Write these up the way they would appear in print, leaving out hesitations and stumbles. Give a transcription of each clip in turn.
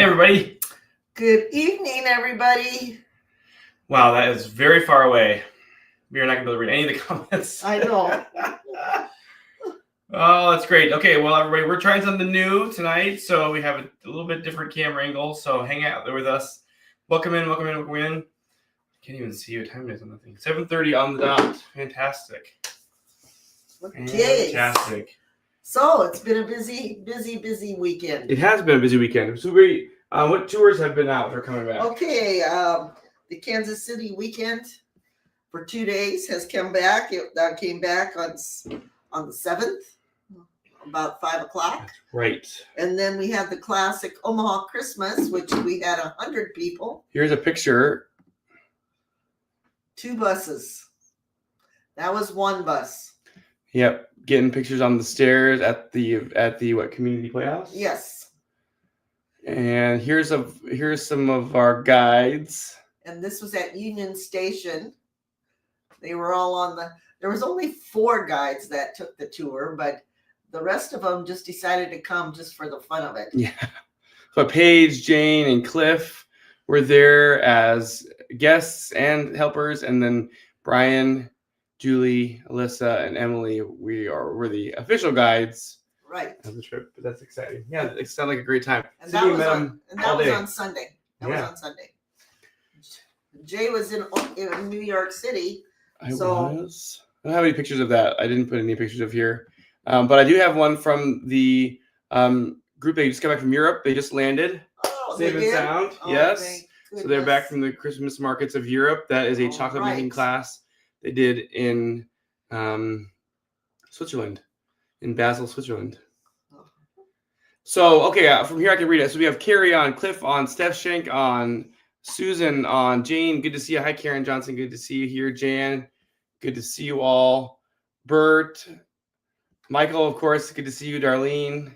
everybody. Good evening, everybody. Wow, that is very far away. We are not going to be able to read any of the comments. I know. Oh, that's great. Okay, well, everybody, we're trying something new tonight, so we have a little bit different camera angle, so hang out there with us. Welcome in, welcome in, welcome in. Can't even see what time it is on the thing. 7:30 on the dot. Fantastic. Okay. Fantastic. So it's been a busy weekend. It has been a busy weekend. So great. What tours have been out or coming back? Okay, the Kansas City weekend for 2 days has come back. That came back on the 7th, about 5 o'clock. Right. And then we had the classic Omaha Christmas, which we had 100 people. Here's a picture. 2 buses. That was one bus. Yep, getting pictures on the stairs at the what, community playhouse? Yes. And here's some of our guides. And this was at Union Station. They were all there was only 4 guides that took the tour, but the rest of them just decided to come just for the fun of it. Yeah. So Paige, Jane, and Cliff were there as guests and helpers, and then Brian, Julie, Alyssa, and Emily, we're the official guides. Right. Of the trip, but that's exciting. Yeah, it sounded like a great time. And that was on Sunday. That was on Sunday. Jay was in New York City. I don't have any pictures of that. I didn't put any pictures of here. But I do have one from the group that just got back from Europe. They just landed. Oh, Safe and sound. Oh, yes. So they're back from the Christmas markets of Europe. That is a chocolate making class they did in Switzerland, in Basel, Switzerland. So, okay, from here I can read it. So we have Carrie on, Cliff on, Steph Schenk on, Susan on, Jane, good to see you. Hi, Karen Johnson, good to see you here. Jan, good to see you all. Bert, Michael, of course, good to see you. Darlene.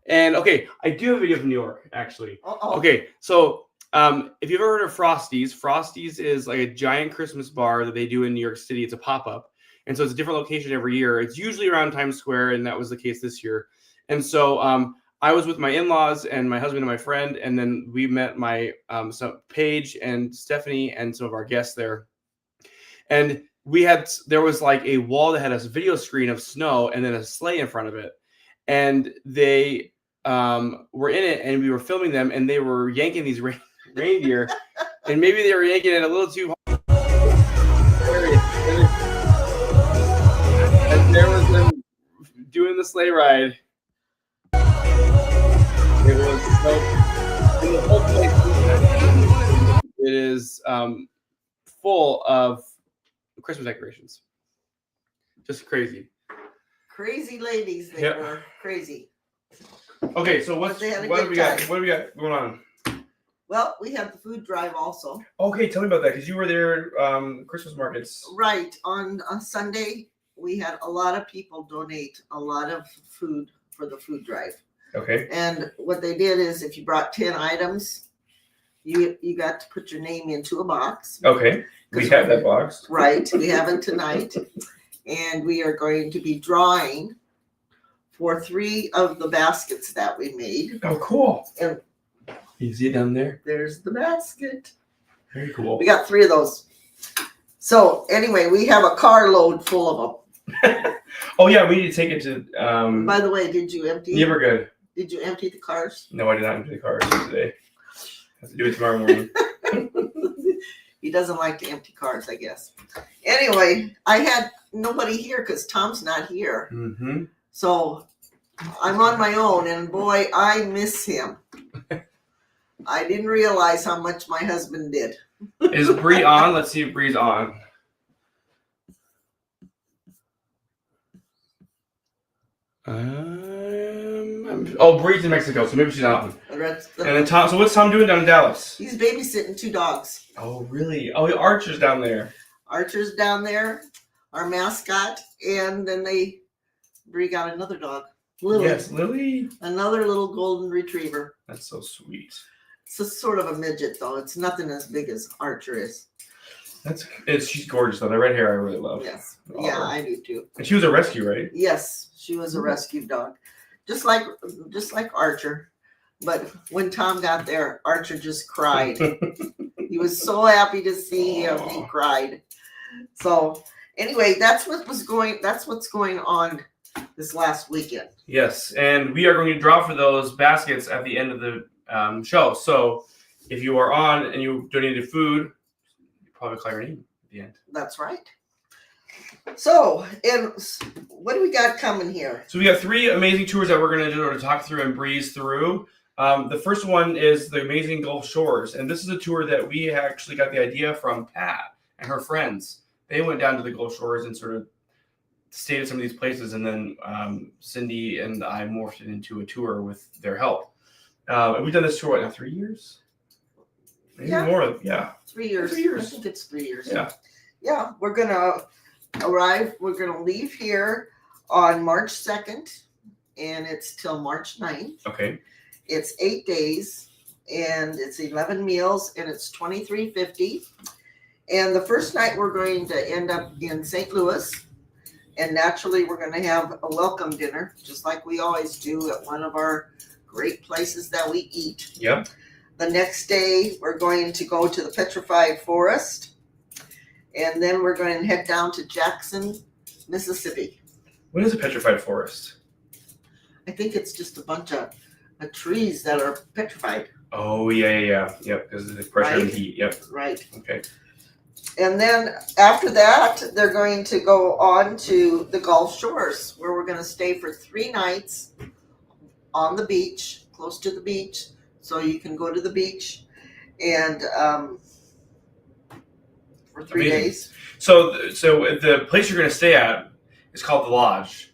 And, okay, I do have a video from New York, actually. Uh-oh. Okay, so if you've ever heard of Frosty's is like a giant Christmas bar that they do in New York City. It's a pop-up. And so it's a different location every year. It's usually around Times Square, and that was the case this year. And so I was with my in-laws and my husband and my friend, and then we met my Paige and Stephanie and some of our guests there. And there was like a wall that had a video screen of snow and then a sleigh in front of it. And they were in it, and we were filming them, and they were yanking these reindeer, and maybe they were yanking it a little too hard. And there was them doing the sleigh ride. It was so, in the whole place, it is full of Christmas decorations. Just crazy. Crazy ladies, they were crazy. Okay, so what do we got? What do we got going on? Well, we have the food drive also. Okay, tell me about that, because you were there Christmas markets. Right. On Sunday, we had a lot of people donate a lot of food for the food drive. Okay. And what they did is if you brought 10 items, you got to put your name into a box. Okay. We have that box. Right. We have it tonight. And we are going to be drawing for 3 of the baskets that we made. Oh, cool. And you see it down there? There's the basket. Very cool. We got 3 of those. So anyway, we have a carload full of them. Oh, yeah, we need to take it to... By the way, did you empty? Yeah, we're good. Did you empty the cars? No, I did not empty the cars today. I have to do it tomorrow morning. He doesn't like to empty cars, I guess. Anyway, I had nobody here because Tom's not here. Mm-hmm. So I'm on my own, and boy, I miss him. I didn't realize how much my husband did. Is Bree on? Let's see if Bree's on. Bree's in Mexico, so maybe she's not on. And then Tom. So what's Tom doing down in Dallas? He's babysitting 2 dogs. Oh, really? Oh, Archer's down there. Archer's down there, our mascot, and then Bree got another dog. Lily. Yes, Lily. Another little golden retriever. That's so sweet. It's a sort of a midget, though. It's nothing as big as Archer is. She's gorgeous, though. The red hair I really love. Yes. Yeah, I do too. And she was a rescue, right? Yes, she was a rescue dog. Just like Archer. But when Tom got there, Archer just cried. He was so happy to see him. He cried. So anyway, that's what's going on this last weekend. Yes, and we are going to draw for those baskets at the end of the show. So if you are on and you donated food, you probably call your name at the end. That's right. So, and what do we got coming here? So we got 3 amazing tours that we're going to do to talk through and breeze through. The first one is the amazing Gulf Shores, and this is a tour that we actually got the idea from Pat and her friends. They went down to the Gulf Shores and sort of stayed at some of these places, and then Cindy and I morphed it into a tour with their help. And we've done this tour, what, now 3 years? Maybe more, yeah. 3 years. 3 years. I think it's 3 years. Yeah. Yeah, we're going to we're going to leave here on March 2nd, and it's till March 9th. Okay. It's 8 days, and it's 11 meals, and it's $23.50. And the first night we're going to end up in St. Louis, and naturally we're going to have a welcome dinner, just like we always do at one of our great places that we eat. Yep. The next day we're going to go to the Petrified Forest, and then we're going to head down to Jackson, Mississippi. What is a petrified forest? I think it's just a bunch of trees that are petrified. Oh, yeah. Yep, because of the pressure and heat. Yep. Right. Okay. And then after that, they're going to go on to the Gulf Shores, where we're going to stay for 3 nights on the beach, close to the beach, so you can go to the beach and for 3 Amazing. days. So the place you're going to stay at is called the Lodge,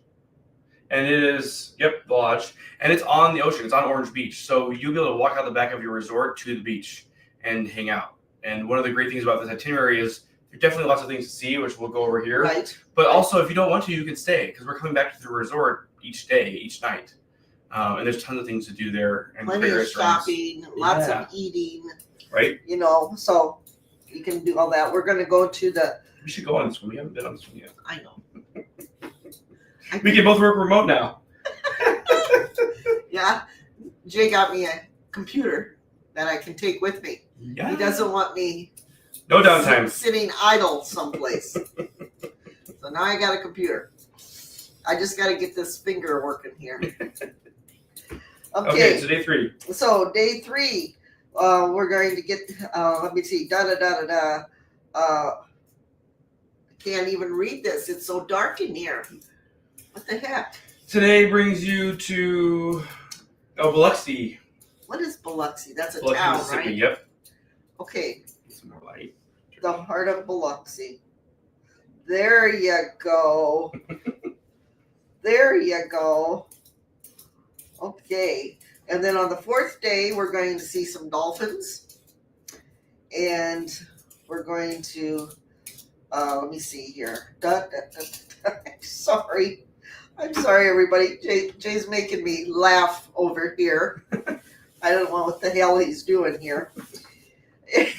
and it is the Lodge, and it's on the ocean. It's on Orange Beach, so you'll be able to walk out the back of your resort to the beach and hang out. And one of the great things about this itinerary is there's definitely lots of things to see, which we'll go over here. Right. But also, if you don't want to, you can stay, because we're coming back to the resort each night. And there's tons of things to do there. And Plenty of shopping, lots of eating. Right. So you can do all that. We're going to go to the... We should go on this one. We haven't been on this one yet. I know. We can both work remote now. Yeah. Jay got me a computer that I can take with me. Yeah. He doesn't want me no downtime sitting idle someplace. So now I got a computer. I just got to get this finger working here. Okay, so day 3. So day 3, we're going to get, let me see, I can't even read this. It's so dark in here. What the heck? Today brings you to Biloxi. What is Biloxi? That's a Biloxi, town, Mississippi. right? Yep. Okay. Some more light. The heart of Biloxi. There you go. There you go. Okay. And then on the 4th day, we're going to see some dolphins. And we're going to, let me see here. I'm sorry, everybody. Jay's making me laugh over here. I don't know what the hell he's doing here.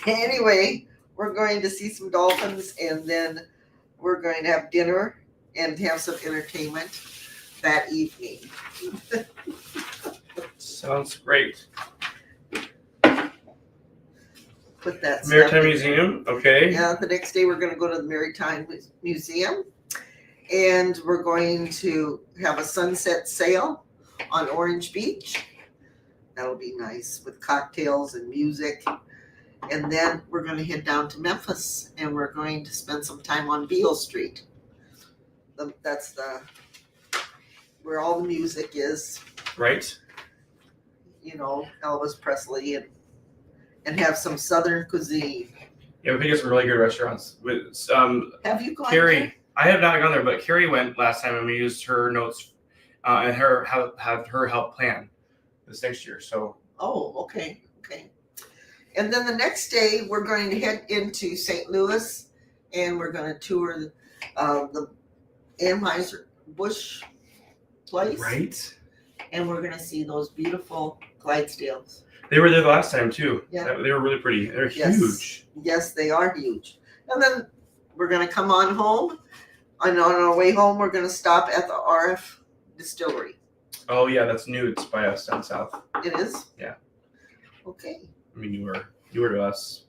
Anyway, we're going to see some dolphins, and then we're going to have dinner and have some entertainment that evening. Sounds great. Put that Maritime Museum, okay. Yeah, the next day we're going to go to the Maritime Museum, and we're going to have a sunset sail on Orange Beach. That'll be nice with cocktails and music. And then we're going to head down to Memphis, and we're going to spend some time on Beale Street. That's where all the music is. Right. Elvis Presley, and have some Southern cuisine. Yeah, we picked up some really good restaurants. With Have you gone Carrie, there? I have not gone there, but Carrie went last time, and we used her notes and have her help plan this next year. So. Oh, okay. And then the next day, we're going to head into St. Louis, and we're going to tour the Anheuser-Busch place. Right. And we're going to see those beautiful Clydesdales. They were there the last time, too. Yeah. They were really pretty. They're huge. Yes, they are huge. And then we're going to come on home. And on our way home, we're going to stop at the RF Distillery. Oh yeah, that's new. It's by us down south. It is? Yeah. Okay. I mean, newer to us.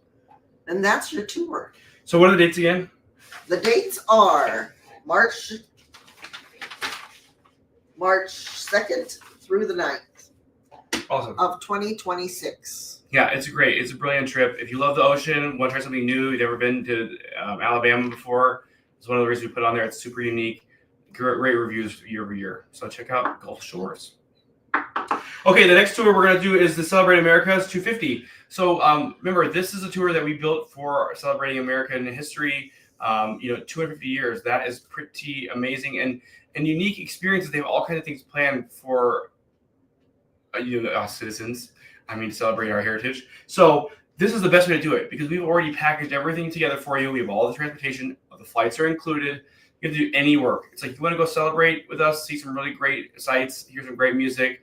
And that's your tour. So what are the dates again? The dates are March 2nd through the 9th Awesome. of 2026. Yeah, it's a brilliant trip. If you love the ocean, want to try something new, you've never been to Alabama before, it's one of the reasons we put on there. It's super unique. Great reviews year over year. So check out Gulf Shores. Okay, the next tour we're going to do is the Celebrate America's 250. So remember, this is a tour that we built for celebrating American history. 250 years. That is pretty amazing and unique experiences. They have all kinds of things planned for us citizens. To celebrate our heritage. So this is the best way to do it because we've already packaged everything together for you. We have all the transportation. The flights are included. You have to do any work. It's like if you want to go celebrate with us, see some really great sights, hear some great music,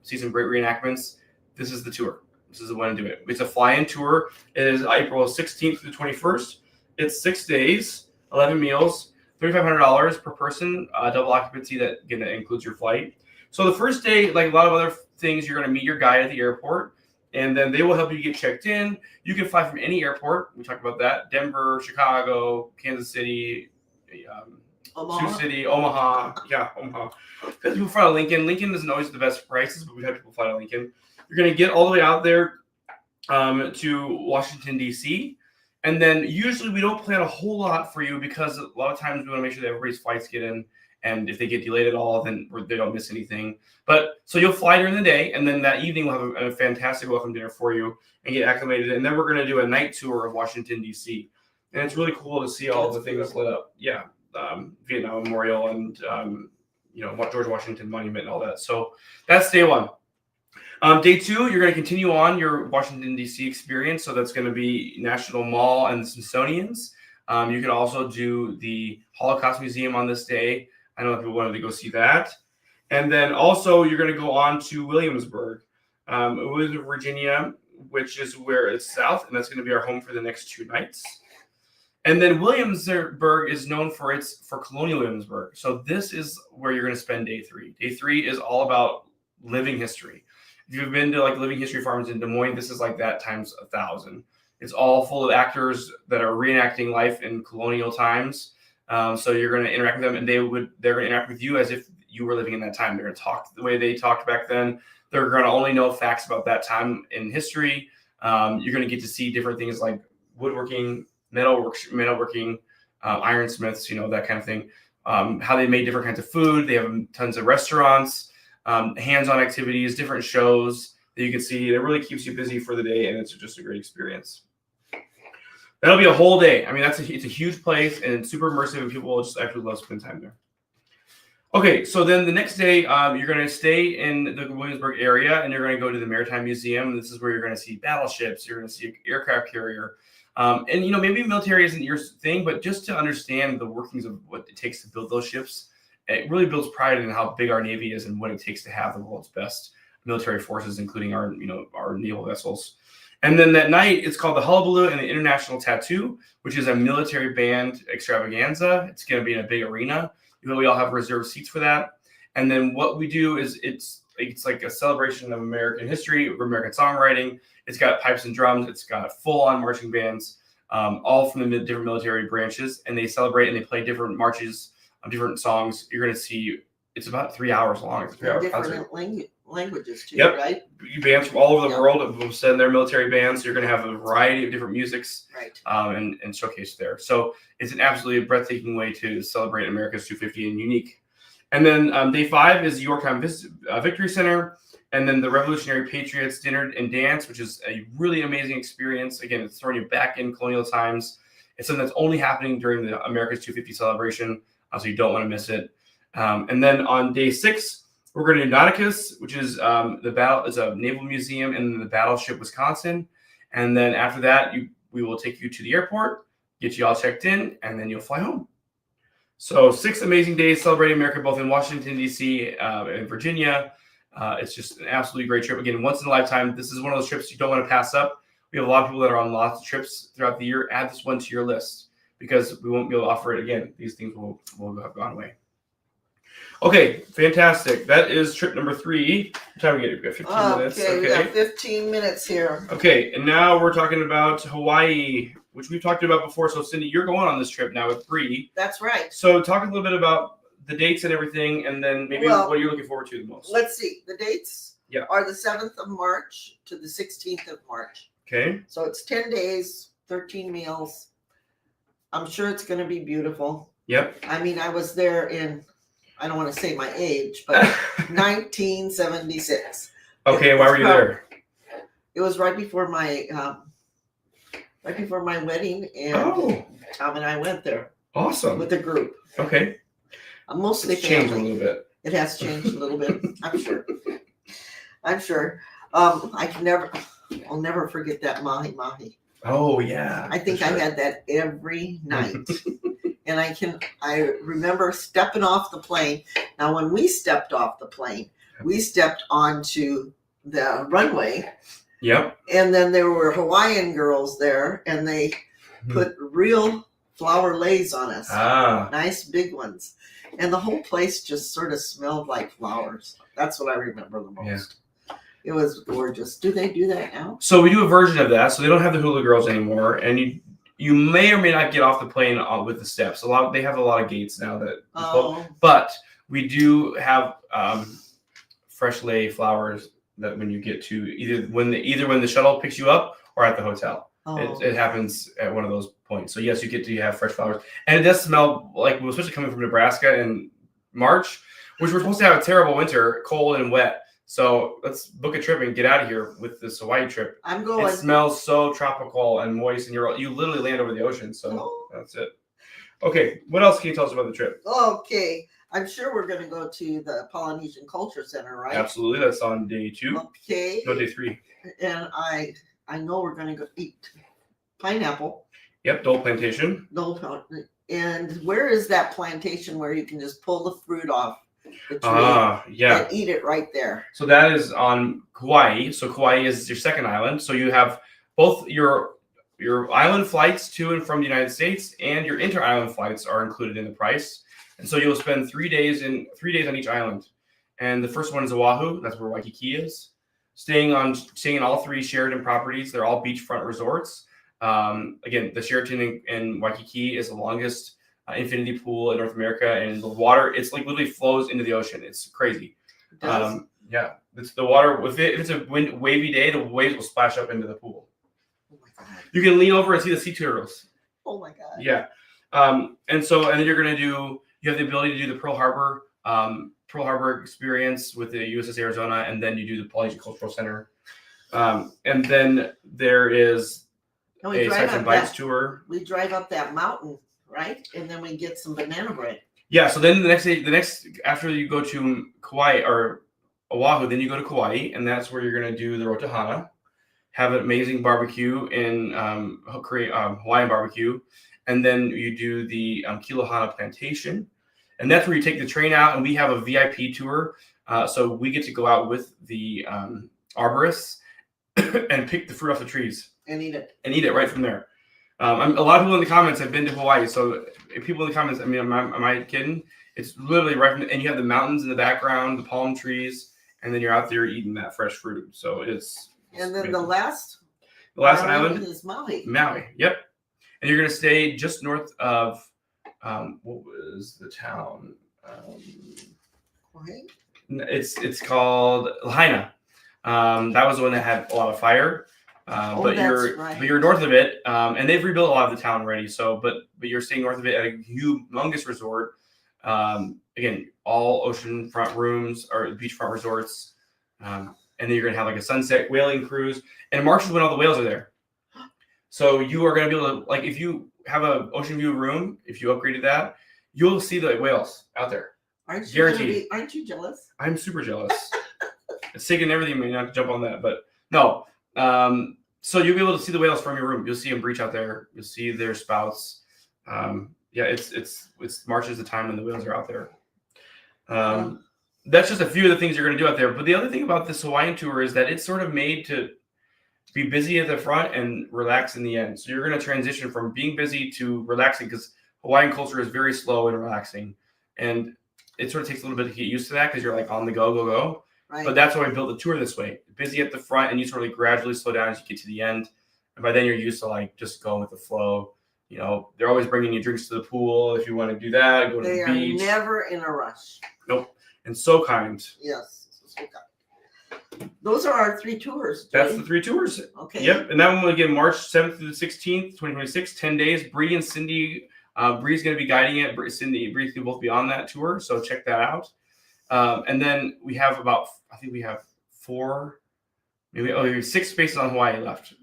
see some great reenactments. This is the tour. This is the way to do it. It's a fly-in tour. It is April 16th through the 21st. It's 6 days, 11 meals, $3,500 per person, double occupancy. That includes your flight. So the first day, like a lot of other things, you're going to meet your guide at the airport, and then they will help you get checked in. You can fly from any airport. We talked about that: Denver, Chicago, Kansas City, Sioux City, Omaha. Yeah, Omaha. Because people fly to Lincoln. Lincoln isn't always the best prices, but we've had people fly to Lincoln. You're going to get all the way out there to Washington, D.C., and then usually we don't plan a whole lot for you because a lot of times we want to make sure that everybody's flights get in. And if they get delayed at all, then they don't miss anything. But so you'll fly during the day, and then that evening we'll have a fantastic welcome dinner for you and get acclimated. And then we're going to do a night tour of Washington, D.C. And it's really cool to see all the things lit up. Yeah, Vietnam Memorial and George Washington Monument and all that. So that's day one. Day two, you're going to continue on your Washington, D.C. experience. So that's going to be National Mall and the Smithsonian's. You can also do the Holocaust Museum on this day. I know if people wanted to go see that. And then also you're going to go on to Williamsburg, Virginia, which is where it's south, and that's going to be our home for the next 2 nights. And then Williamsburg is known for colonial Williamsburg. So this is where you're going to spend day 3. Day 3 is all about living history. If you've been to like living history farms in Des Moines, this is like that times 1,000. It's all full of actors that are reenacting life in colonial times. So you're going to interact with them, and they're going to interact with you as if you were living in that time. They're going to talk the way they talked back then. They're going to only know facts about that time in history. You're going to get to see different things like woodworking, metalworking, ironsmiths, that kind of thing. How they made different kinds of food. They have tons of restaurants, hands-on activities, different shows that you can see. It really keeps you busy for the day, and it's just a great experience. That'll be a whole day. It's a huge place, and it's super immersive, and people will just actually love spending time there. Okay, so then the next day, you're going to stay in the Williamsburg area, and you're going to go to the Maritime Museum. This is where you're going to see battleships. You're going to see an aircraft carrier. Maybe military isn't your thing, but just to understand the workings of what it takes to build those ships, it really builds pride in how big our Navy is and what it takes to have the world's best military forces, including our naval vessels. And then that night, it's called the Hullabaloo and the International Tattoo, which is a military band extravaganza. It's going to be in a big arena. We all have reserved seats for that. And then what we do is it's like a celebration of American history, of American songwriting. It's got pipes and drums. It's got full-on marching bands, all from the different military branches. And they celebrate and they play different marches, different songs. You're going to see it's about 3 hours long. It's a 3-hour concert. Languages too, yep. Right? Bands from all over the world will send their military bands. You're going to have a variety of different musics, right? And showcase there. So it's an absolutely breathtaking way to celebrate America's 250 and unique. And then day 5 is Yorktown Victory Center, and then the Revolutionary Patriots Dinner and Dance, which is a really amazing experience. Again, it's throwing you back in colonial times. It's something that's only happening during the America's 250 celebration, so you don't want to miss it. And then on day 6. We're going to do Nauticus, which is is a naval museum in the battleship Wisconsin. And then after that, we will take you to the airport, get you all checked in, and then you'll fly home. So 6 amazing days celebrating America, both in Washington, D.C. And Virginia. It's just an absolutely great trip. Again, once in a lifetime. This is one of those trips you don't want to pass up. We have a lot of people that are on lots of trips throughout the year. Add this one to your list because we won't be able to offer it again. These things will have gone away. Okay, fantastic. That is trip number 3. What time we get? We got 15 minutes. Okay, we got 15 minutes here. Okay, and now we're talking about Hawaii, which we've talked about before. So, Cindy, you're going on this trip now with Bree. That's right. So, talk a little bit about the dates and everything, and then maybe what you're looking forward to the most. Let's see. The dates are the 7th of March to the 16th of March. Okay. So it's 10 days, 13 meals. I'm sure it's going to be beautiful. Yep. I mean, I was there in, I don't want to say my age, but 1976. Okay, why were you there? It was right before my wedding, and Tom and I went there. Awesome. With a group. Okay. Mostly it's family. Changed a little bit. It has changed a little bit. I'm sure. I'll never forget that mahi mahi. Oh yeah. I think I had that every night. And I remember stepping off the plane. Now, when we stepped off the plane, we stepped onto the runway. Yep. And then there were Hawaiian girls there, and they put real flower leis on us. Nice big ones. And the whole place just sort of smelled like flowers. That's what I remember the most. Yeah. It was gorgeous. Do they do that now? So we do a version of that. So they don't have the hula girls anymore, and you may or may not get off the plane with the steps. They have a lot of gates now but we do have fresh lei flowers that when you get to either when the shuttle picks you up or at the hotel. It happens at one of those points. So yes, you get to have fresh flowers, and it does smell like, especially coming from Nebraska in March, which we're supposed to have a terrible winter, cold and wet. So let's book a trip and get out of here with this Hawaii trip. I'm going. It smells so tropical and moist, and you literally land over the ocean. So that's it. Okay, what else can you tell us about the trip? Okay, I'm sure we're going to go to the Polynesian Culture Center, right? Absolutely, that's on day 2. Okay. No, day 3. And I know we're going to go eat pineapple. Yep, Dole Plantation. And where is that plantation where you can just pull the fruit off the tree and eat it right there? So that is on Kauai. So Kauai is your second island. So you have both your island flights to and from the United States and your inter-island flights are included in the price. And so you'll spend 3 days on each island. And the first one is Oahu. That's where Waikiki is. Staying in all 3 Sheraton properties. They're all beachfront resorts. Again, the Sheraton in Waikiki is the longest infinity pool in North America, and the water, it's like literally flows into the ocean. It's crazy. It's the water. If it's a wavy day, the waves will splash up into the pool. Oh my God! You can lean over and see the sea turtles. Oh my God! Yeah, and then you have the ability to do the Pearl Harbor experience with the USS Arizona, and then you do the Polynesian Cultural Center, and then there is a Sights and Bites tour. We drive up that mountain, right? And then we get some banana bread. Yeah, so then the next after you go to Kauai or Oahu, then you go to Kauai, and that's where you're going to do the Rotahana, have an amazing barbecue in Hawaiian barbecue, and then you do the Kilohana Plantation, and that's where you take the train out, and we have a VIP tour, so we get to go out with the arborists and pick the fruit off the trees. And eat it. Right from there. A lot of people in the comments have been to Hawaii. So if people in the comments, am I kidding? It's literally right from and you have the mountains in the background, the palm trees, and then you're out there eating that fresh fruit. So it's and then amazing. The last island is Maui. Maui, yep. And you're going to stay just north of, what was the town? It's called Lahaina. That was the one that had a lot of fire. But you're north of it, and they've rebuilt a lot of the town already. So, but you're staying north of it at a humongous resort. Again, all oceanfront rooms or beachfront resorts, and then you're gonna have like a sunset whaling cruise. And March is when all the whales are there. So you are gonna be able to, like, if you have an ocean view room, if you upgraded that, you'll see the whales out there. Aren't you jealous? I'm super jealous. It's taking everything not to jump on that, but no. So you'll be able to see the whales from your room. You'll see them breach out there. You'll see their spouts. It's March is the time when the whales are out there. That's just a few of the things you're going to do out there. But the other thing about this Hawaiian tour is that it's sort of made to be busy at the front and relax in the end. So you're going to transition from being busy to relaxing because Hawaiian culture is very slow and relaxing. And it sort of takes a little bit to get used to that because you're like on the go. Right. But that's why we built the tour this way. Busy at the front, and you sort of gradually slow down as you get to the end. And by then you're used to like just going with the flow. You know, they're always bringing you drinks to the pool if you want to do that. Go to the beach. They are never in a rush. Nope. And so kind. Yes. So kind. Those are our 3 tours. Jay. That's the 3 tours. Okay. Yep. And that one will get March 7th through the 16th, 2026, 10 days. Bree and Cindy, Bree's going to be guiding it. Cindy and Bree will both be on that tour. So check that out. And then we have I think we have 6 spaces on Hawaii left.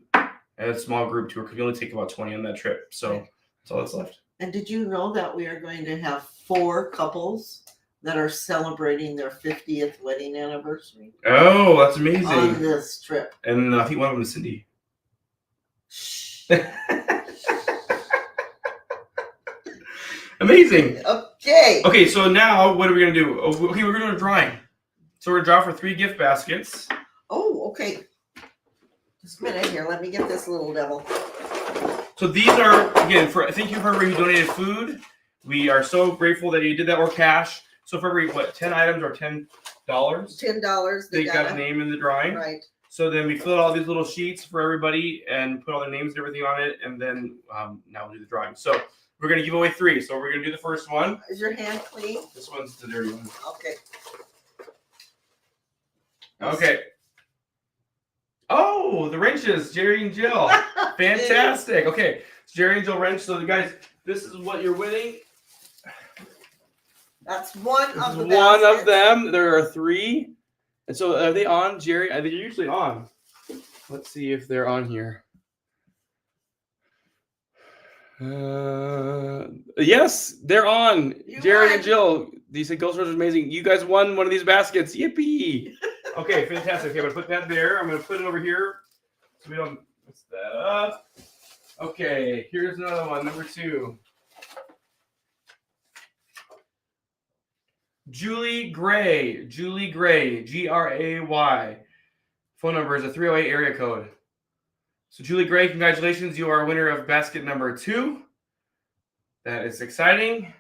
And a small group tour because we only take about 20 on that trip. So that's all that's left. And did you know that we are going to have 4 couples that are celebrating their 50th wedding anniversary? Oh, that's amazing. On this trip. And I think one of them is Cindy. Shh. Amazing. Okay, so now what are we going to do? Okay, we're going to do a drawing. So we're going to draw for 3 gift baskets. Oh, okay. Just a minute here. Let me get this little devil. So these are, again, thank you for everybody who donated food. We are so grateful that you did that, or cash. So for every, 10 items or $10? $10. They got a name in the drawing. Right. So then we fill out all these little sheets for everybody and put all their names and everything on it. And then now we'll do the drawing. So we're going to give away 3. So we're going to do the first one. Is your hand clean? This one's the dirty one. Okay. Okay. Oh, the wrenches, Jerry and Jill. Fantastic. Okay, it's Jerry and Jill wrench. So, guys, this is what you're winning. That's one of the one baskets. of them. There are 3. And so, are they on, Jerry? They're usually on. Let's see if they're on here. Yes, they're on. Jerry won. and Jill. These said Ghost Rose is amazing. You guys won one of these baskets. Yippee! Okay, fantastic. Okay, I'm gonna put that there. I'm gonna put it over here so we don't mess that up. Okay, here's another one, number 2. Julie Gray, Gray, phone number is a 308 area code. So Julie Gray, congratulations. You are a winner of basket number 2. That is exciting.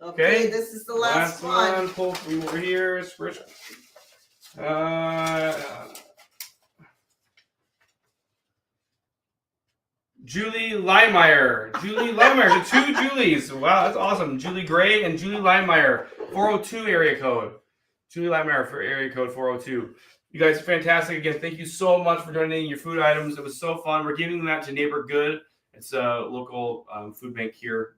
Okay, this is the last one. Pull from over here. Julie Leimeyer. So 2 Julies. Wow, that's awesome. Julie Gray and Julie Leimeyer, 402 area code. Julie Leimeyer for area code 402. You guys are fantastic. Again, thank you so much for donating your food items. It was so fun. We're giving them out to Neighbor Good. It's a local food bank here.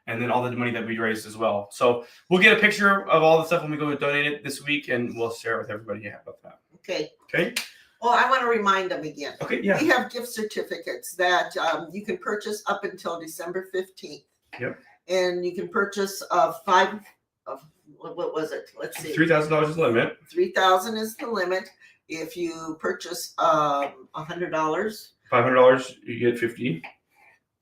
And then all the money that we raised as well. So we'll get a picture of all the stuff when we go to donate it this week, and we'll share it with everybody about that. Okay. Okay. Well, I want to remind them again. Okay, yeah. We have gift certificates that you can purchase up until December 15th. Yep. And you can purchase 5 of, what was it? Let's see. $3,000 is the limit. 3,000 is the limit. If you purchase $100, $500, you get 50.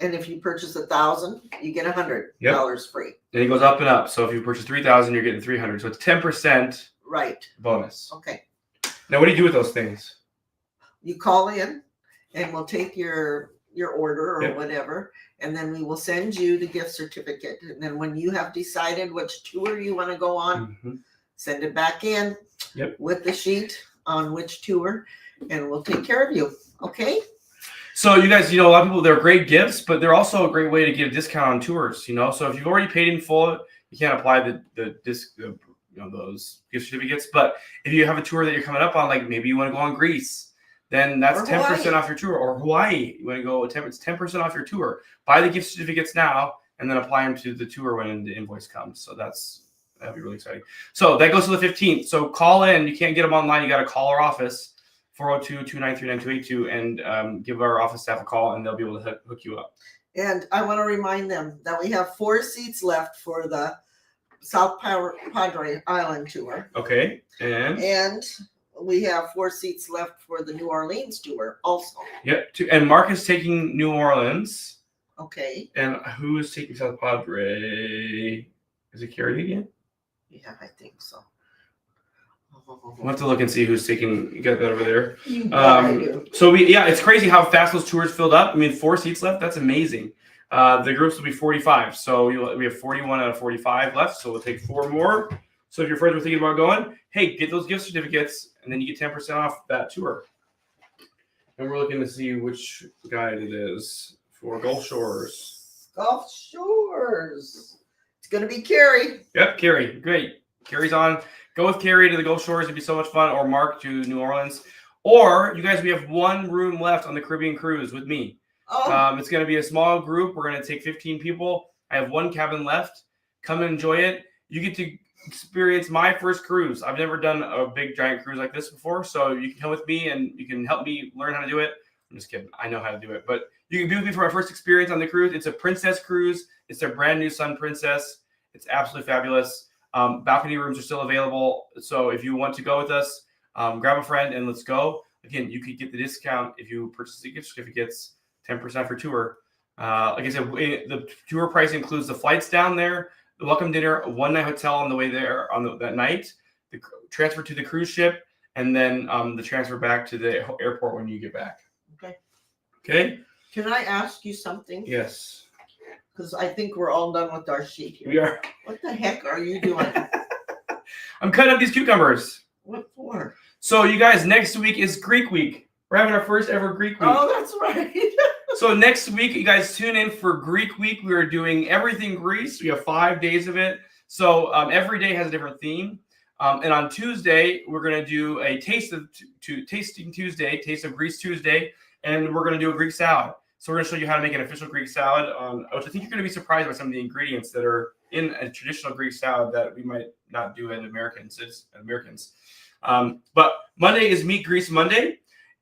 and if you purchase 1,000, you get $100 free. And it goes up and up. So if you purchase 3,000, you're getting 300. So it's 10% Right. bonus. Okay. Now, what do you do with those things? You call in, and we'll take your order or Yep. whatever, and then we will send you the gift certificate. And then when you have decided which tour you want to go on, send it back in with the sheet on which tour, and we'll take care of you. Okay? So you guys, a lot of people, they're great gifts, but they're also a great way to get a discount on tours. So if you've already paid in full, you can't apply those gift certificates. But if you have a tour that you're coming up on, like maybe you want to go on Greece, then that's 10% off your tour. Or Hawaii, you want to go, it's 10% off your tour. Buy the gift certificates now and then apply them to the tour when the invoice comes. So that'd be really exciting. So that goes to the 15th. So call in. You can't get them online. You got to call our office, 402-293-9282, and give our office staff a call, and they'll be able to hook you up. And I want to remind them that we have 4 seats left for the South Padre Island tour. Okay. And we have 4 seats left for the New Orleans tour also. Yep. And Mark is taking New Orleans. Okay. And who is taking South Padre? Is it Carrie again? Yeah, I think so. We'll have to look and see who's taking. You got that over there. I do. So it's crazy how fast those tours filled up. I mean, 4 seats left. That's amazing. The groups will be 45. So we have 41 out of 45 left. So we'll take 4 more. So if your friends were thinking about going, hey, get those gift certificates, and then you get 10% off that tour. And we're looking to see which guide it is for Gulf Shores. Gulf Shores. It's going to be Carrie. Yep, Carrie. Great. Carrie's on. Go with Carrie to the Gulf Shores. It'd be so much fun. Or Mark to New Orleans. Or, you guys, we have 1 room left on the Caribbean cruise with me. Oh. It's going to be a small group. We're going to take 15 people. I have 1 cabin left. Come and enjoy it. You get to experience my first cruise. I've never done a big giant cruise like this before, so you can come with me and you can help me learn how to do it. I'm just kidding. I know how to do it, but you can be with me for my first experience on the cruise. It's a princess cruise. It's their brand new Sun Princess. It's absolutely fabulous. Balcony rooms are still available, so if you want to go with us, grab a friend and let's go. Again, you could get the discount if you purchase the gift certificates, 10% for tour. Like I said, the tour price includes the flights down there, the welcome dinner, a 1-night hotel on the way there on that night, the transfer to the cruise ship, and then the transfer back to the airport when you get back. Okay. Okay? Can I ask you something? Yes. Because I think we're all done with our sheet here. We are. What the heck are you doing? I'm cutting up these cucumbers. What for? So you guys, next week is Greek week. We're having our first ever Greek week. Oh, that's right. So next week, you guys tune in for Greek week. We are doing everything Greece. We have 5 days of it. So every day has a different theme. And on Tuesday, we're going to do a Tasting Tuesday, Taste of Greece Tuesday, and we're going to do a Greek salad. So we're going to show you how to make an official Greek salad, which I think you're going to be surprised by some of the ingredients that are in a traditional Greek salad that we might not do as Americans. But Monday is Meet Greece Monday.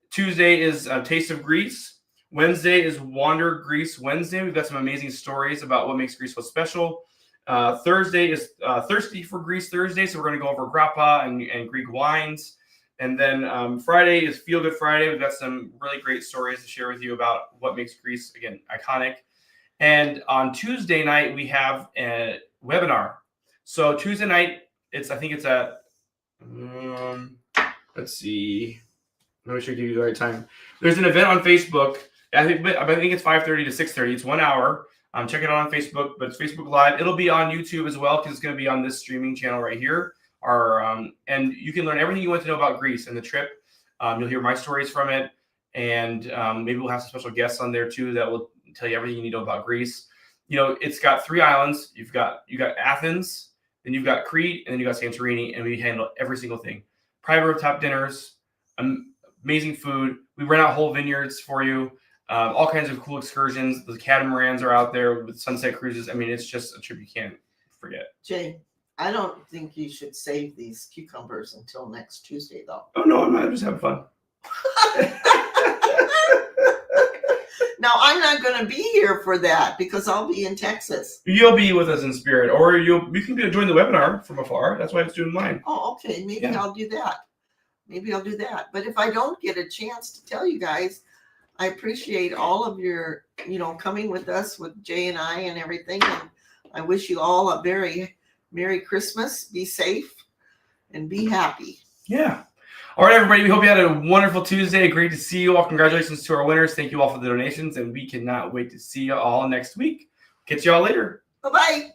Tuesday is Taste of Greece. Wednesday is Wander Greece Wednesday. We've got some amazing stories about what makes Greece so special. Thursday is Thirsty for Greece Thursday, so we're going to go over grappa and Greek wines. And then Friday is Feel Good Friday. We've got some really great stories to share with you about what makes Greece, again, iconic. And on Tuesday night, we have a webinar. So Tuesday night, I think it's at, let's see. Let me sure I give you the right time. There's an event on Facebook. I think it's 5:30 to 6:30. It's 1 hour. Check it out on Facebook, but it's Facebook Live. It'll be on YouTube as well because it's going to be on this streaming channel right here. And you can learn everything you want to know about Greece and the trip. You'll hear my stories from it, and maybe we'll have some special guests on there too that will tell you everything you need to know about Greece. You know, it's got 3 islands. You got Athens, then you've got Crete, and then you got Santorini, and we handle every single thing. Private rooftop dinners, amazing food. We rent out whole vineyards for you. All kinds of cool excursions. The catamarans are out there with sunset cruises. I mean, it's just a trip you can't forget. Jay, I don't think you should save these cucumbers until next Tuesday, though. Oh, no, I'm not. I'm just having fun. Now, I'm not going to be here for that because I'll be in Texas. You'll be with us in spirit, or you can join the webinar from afar. That's why it's doing mine. Oh, okay. Maybe I'll do that. But if I don't get a chance to tell you guys, I appreciate all of your, coming with us with Jay and I and everything. And I wish you all a very Merry Christmas. Be safe and be happy. Yeah. All right, everybody. We hope you had a wonderful Tuesday. Great to see you all. Congratulations to our winners. Thank you all for the donations. And we cannot wait to see you all next week. Catch you all later. Bye-bye.